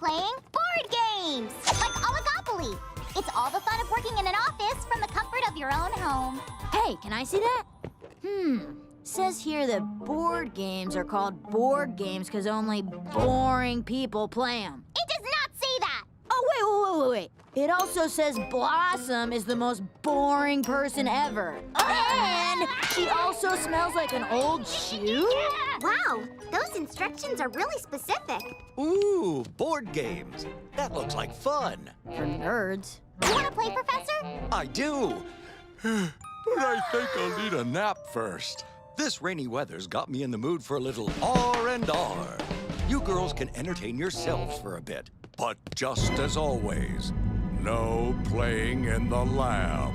playing board games, like Oligopoly. It's all the fun of working in an office from the comfort of your own home. Hey, can I see that? Says here that board games are called board games because only boring people play them. It does not say that. Oh, wait. It also says Blossom is the most boring person ever. And she also smells like an old shoe? Wow, those instructions are really specific. Ooh, board games. That looks like fun. For nerds. You want to play, Professor? I do. But I think I'll need a nap first. This rainy weather's got me in the mood for a little R&R. You girls can entertain yourselves for a bit. But just as always, no playing in the lab.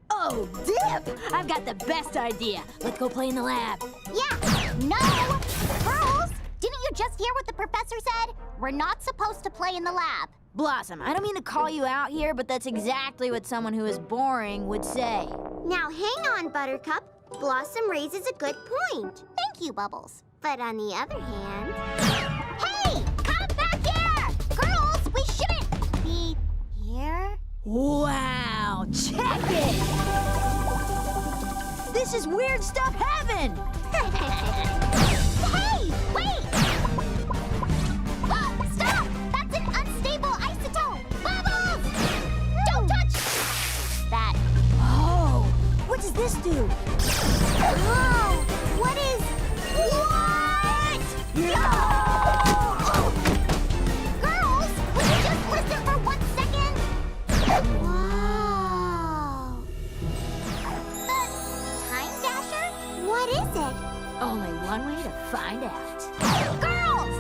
Oh, Dip! I've got the best idea. Let's go play in the lab. Yeah. No! Girls, didn't you just hear what the professor said? We're not supposed to play in the lab. Blossom, I don't mean to call you out here, but that's exactly what someone who is boring would say. Now, hang on, Buttercup. Blossom raises a good point. Thank you, Bubbles. But on the other hand... Hey! Come back here! Girls, we shouldn't be here. Wow, check it! This is weird stuff heaven! Hey, wait! Stop! That's an unstable isotope! Bubbles! Don't touch that. Oh, what does this do? Whoa! What is... What? No! Girls, will you just listen for 1 second? Wow. The Time Dasher? What is it? Only one way to find out. Girls!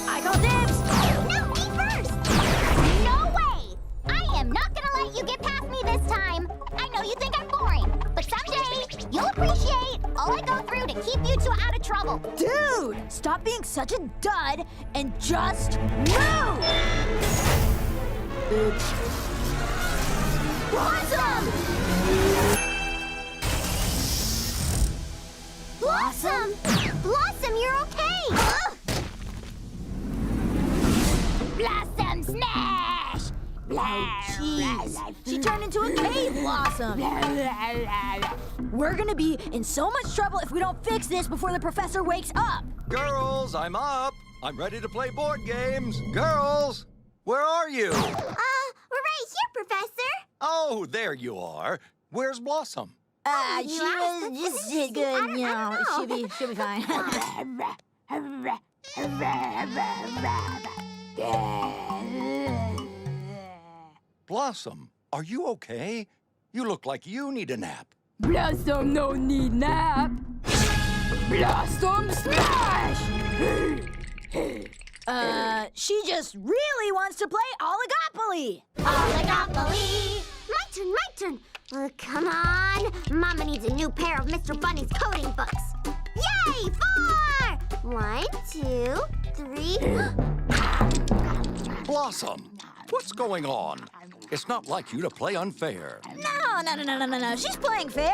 I call dibs! No, me first! No way! I am not gonna let you get past me this time. I know you think I'm boring, but someday you'll appreciate all I go through to keep you two out of trouble. Dude, stop being such a dud and just move! Oops. Blossom! Blossom! Blossom, you're okay! Blossom smash! Jeez, she turned into a cave blossom. We're gonna be in so much trouble if we don't fix this before the professor wakes up. Girls, I'm up. I'm ready to play board games. Girls, where are you? We're right here, Professor. Oh, there you are. Where's Blossom? She was just good, you know. She'll be fine. Blossom, are you okay? You look like you need a nap. Blossom no need nap. Blossom smash! She just really wants to play Oligopoly. Oligopoly! My turn. Come on. Mama needs a new pair of Mr. Bunny's coding books. Yay! 4! 1, 2, 3. Blossom, what's going on? It's not like you to play unfair. No. She's playing fair.